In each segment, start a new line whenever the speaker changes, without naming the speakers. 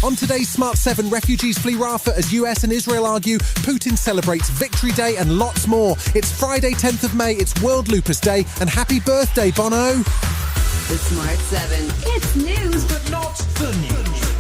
On today's Smart 7, refugees flee Rafah as US and Israel argue, Putin celebrates Victory Day and lots more. It's Friday, 10th of May, it's World Lupus Day, and happy birthday, Bono!
The Smart 7. It's news, but not the news.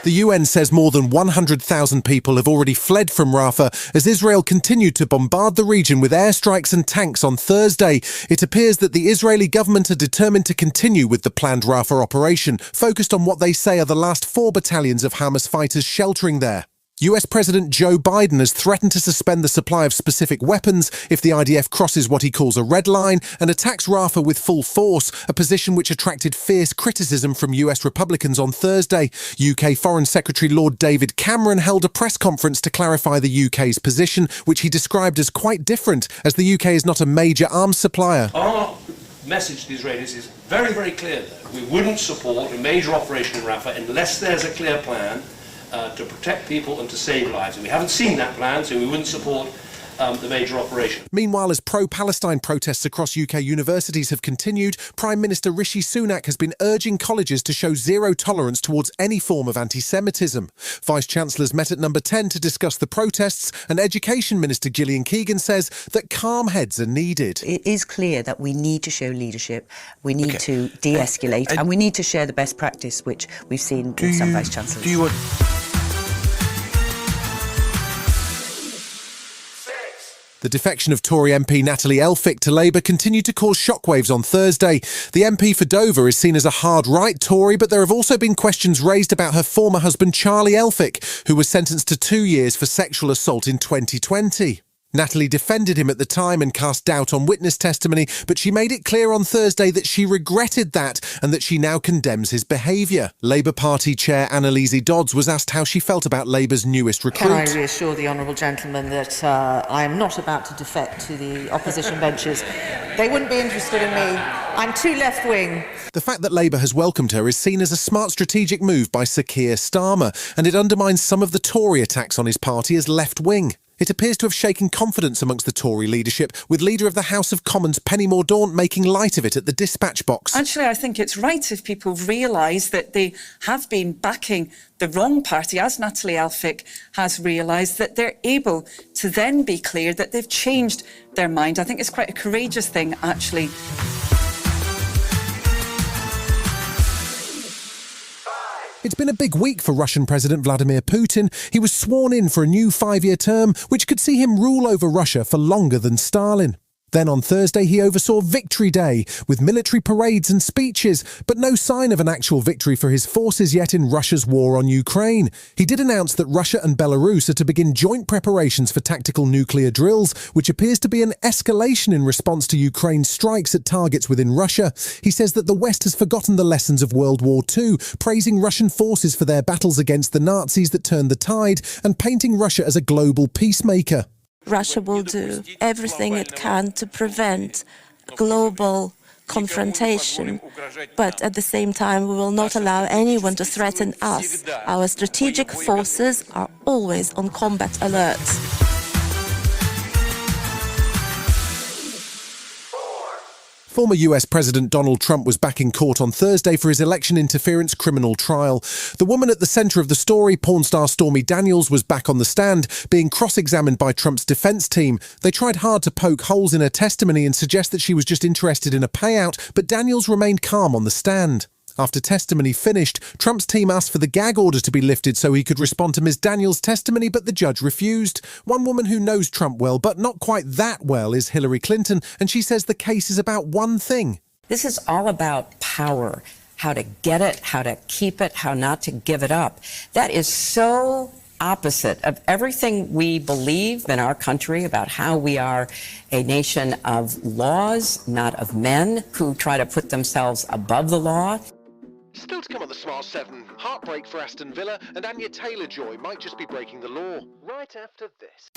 The UN says more than 100,000 people have already fled from Rafah as Israel continued to bombard the region with airstrikes and tanks on Thursday. It appears that the Israeli government are determined to continue with the planned Rafah operation, focused on what they say are the last 4 battalions of Hamas fighters sheltering there. US President Joe Biden has threatened to suspend the supply of specific weapons if the IDF crosses what he calls a red line and attacks Rafah with full force, a position which attracted fierce criticism from US Republicans on Thursday. UK Foreign Secretary Lord David Cameron held a press conference to clarify the UK's position, which he described as quite different, as the UK is not a major arms supplier.
Our message to the Israelis is very, very clear. We wouldn't support a major operation in Rafah unless there's a clear plan to protect people and to save lives. And we haven't seen that plan, so we wouldn't support the major operation.
Meanwhile, as pro-Palestine protests across UK universities have continued, Prime Minister Rishi Sunak has been urging colleges to show zero tolerance towards any form of anti-Semitism. Vice-Chancellors met at number 10 to discuss the protests, and Education Minister Gillian Keegan says that calm heads are needed.
It is clear that we need to show leadership, we need to de-escalate, and we need to share the best practice, which we've seen with some Vice-Chancellors.
The defection of Tory MP Natalie Elphicke to Labour continued to cause shockwaves on Thursday. The MP for Dover is seen as a hard-right Tory, but there have also been questions raised about her former husband Charlie Elphicke, who was sentenced to 2 years for sexual assault in 2020. Natalie defended him at the time and cast doubt on witness testimony, but she made it clear on Thursday that she regretted that and that she now condemns his behaviour. Labour Party Chair Annalise Dodds was asked how she felt about Labour's newest recruit.
Can I reassure the honourable gentleman that I am not about to defect to the opposition benches? They wouldn't be interested in me. I'm too left-wing.
The fact that Labour has welcomed her is seen as a smart strategic move by Sir Keir Starmer, and it undermines some of the Tory attacks on his party as left-wing. It appears to have shaken confidence amongst the Tory leadership, with Leader of the House of Commons Penny Mordaunt making light of it at the dispatch box.
Actually, I think it's right if people realise that they have been backing the wrong party, as Natalie Elphicke has realised, that they're able to then be clear that they've changed their mind. I think it's quite a courageous thing, actually.
It's been a big week for Russian President Vladimir Putin. He was sworn in for a new 5-year term, which could see him rule over Russia for longer than Stalin. Then on Thursday, he oversaw Victory Day, with military parades and speeches, but no sign of an actual victory for his forces yet in Russia's war on Ukraine. He did announce that Russia and Belarus are to begin joint preparations for tactical nuclear drills, which appears to be an escalation in response to Ukraine's strikes at targets within Russia. He says that the West has forgotten the lessons of World War II, praising Russian forces for their battles against the Nazis that turned the tide, and painting Russia as a global peacemaker.
Russia will do everything it can to prevent global confrontation, but at the same time we will not allow anyone to threaten us. Our strategic forces are always on combat alert.
Former US President Donald Trump was back in court on Thursday for his election interference criminal trial. The woman at the centre of the story, porn star Stormy Daniels, was back on the stand, being cross-examined by Trump's defence team. They tried hard to poke holes in her testimony and suggest that she was just interested in a payout, but Daniels remained calm on the stand. After testimony finished, Trump's team asked for the gag order to be lifted so he could respond to Ms. Daniels' testimony, but the judge refused. One woman who knows Trump well, but not quite that well, is Hillary Clinton, and she says the case is about one thing.
This is all about power, how to get it, how to keep it, how not to give it up. That is so opposite of everything we believe in our country about how we are a nation of laws, not of men who try to put themselves above the law.
Still to come on the Smart 7, heartbreak for Aston Villa, and Anya Taylor-Joy might just be breaking the law. Right after this.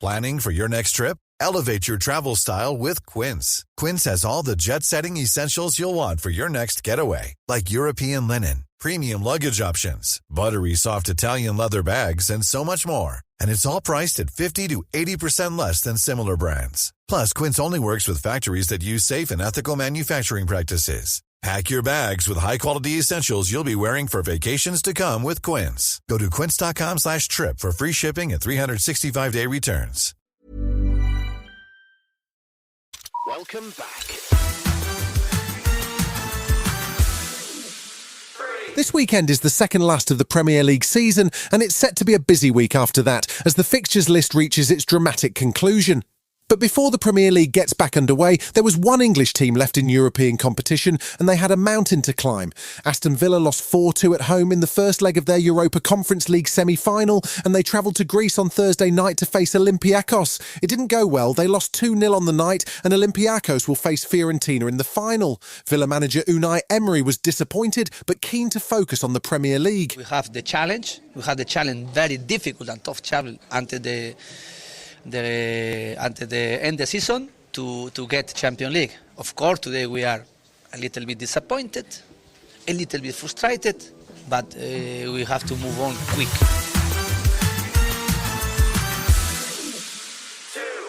Planning for your next trip? Elevate your travel style with Quince. Quince has all the jet-setting essentials you'll want for your next getaway, like European linen, premium luggage options, buttery soft Italian leather bags, and so much more. And it's all priced at 50 to 80% less than similar brands. Plus, Quince only works with factories that use safe and ethical manufacturing practices. Pack your bags with high-quality essentials you'll be wearing for vacations to come with Quince. Go to quince.com/trip for free shipping and 365-day returns.
Welcome back.
This weekend is the second last of the Premier League season, and it's set to be a busy week after that as the fixtures list reaches its dramatic conclusion. But before the Premier League gets back underway, there was one English team left in European competition, and they had a mountain to climb. Aston Villa lost 4-2 at home in the first leg of their Europa Conference League semi-final, and they travelled to Greece on Thursday night to face Olympiacos. It didn't go well. They lost 2-0 on the night, and Olympiacos will face Fiorentina in the final. Villa manager Unai Emery was disappointed, but keen to focus on the Premier League.
We have the challenge. We had the challenge, very difficult and tough challenge until the end of the season to get Champions League. Of course, today we are a little bit disappointed, a little bit frustrated, but we have to move on quick.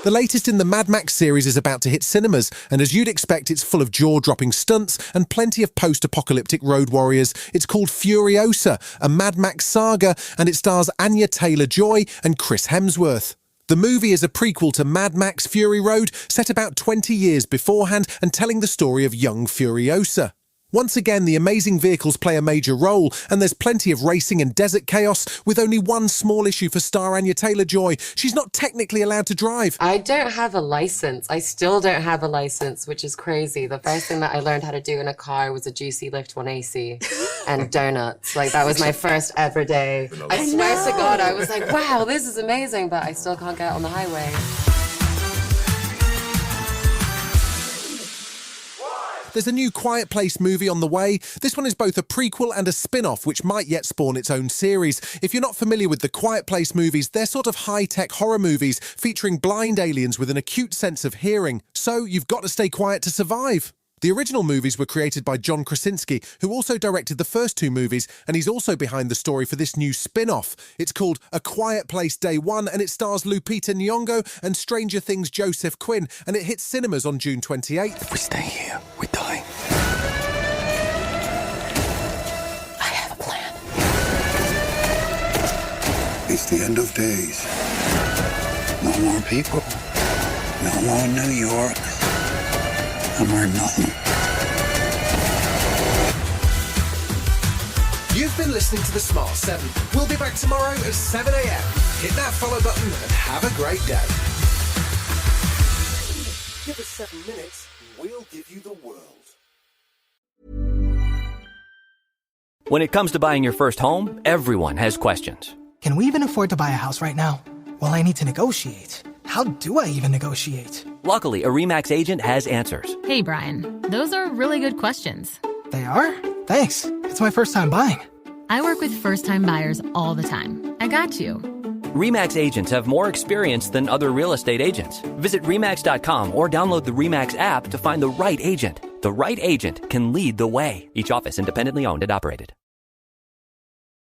The latest in the Mad Max series is about to hit cinemas, and as you'd expect, it's full of jaw-dropping stunts and plenty of post-apocalyptic road warriors. It's called Furiosa, a Mad Max saga, and it stars Anya Taylor-Joy and Chris Hemsworth. The movie is a prequel to Mad Max Fury Road, set about 20 years beforehand and telling the story of young Furiosa. Once again, the amazing vehicles play a major role, and there's plenty of racing and desert chaos, with only one small issue for star Anya Taylor-Joy. She's not technically allowed to drive.
I don't have a license. I still don't have a license, which is crazy. The first thing that I learned how to do in a car was a Juicy Lift 1AC and donuts. Like, that was my first ever day. I swear to God, I was like, wow, this is amazing, but I still can't get on the highway.
There's a new Quiet Place movie on the way. This one is both a prequel and a spin-off, which might yet spawn its own series. If you're not familiar with the Quiet Place movies, they're sort of high-tech horror movies featuring blind aliens with an acute sense of hearing. So you've got to stay quiet to survive. The original movies were created by John Krasinski, who also directed the first two movies, and he's also behind the story for this new spin-off. It's called A Quiet Place Day 1, and it stars Lupita Nyong'o and Stranger Things' Joseph Quinn, and it hits cinemas on June 28th.
If we stay here, we die.
I have a plan.
It's the end of days. No more people. No more New York. No more nothing.
You've been listening to The Smart 7. We'll be back tomorrow at 7 a.m. Hit that follow button and have a great day. Give us 7 minutes, we'll give you the world.
When it comes to buying your first home, everyone has questions.
Can we even afford to buy a house right now? Well, I need to negotiate. How do I even negotiate?
Luckily, a RE/MAX agent has answers.
Hey, Brian, those are really good questions.
They are? Thanks. It's my first time buying.
I work with first-time buyers all the time. I got you.
RE/MAX agents have more experience than other real estate agents. Visit RE/MAX.com or download the RE/MAX app to find the right agent. The right agent can lead the way. Each office independently owned and operated.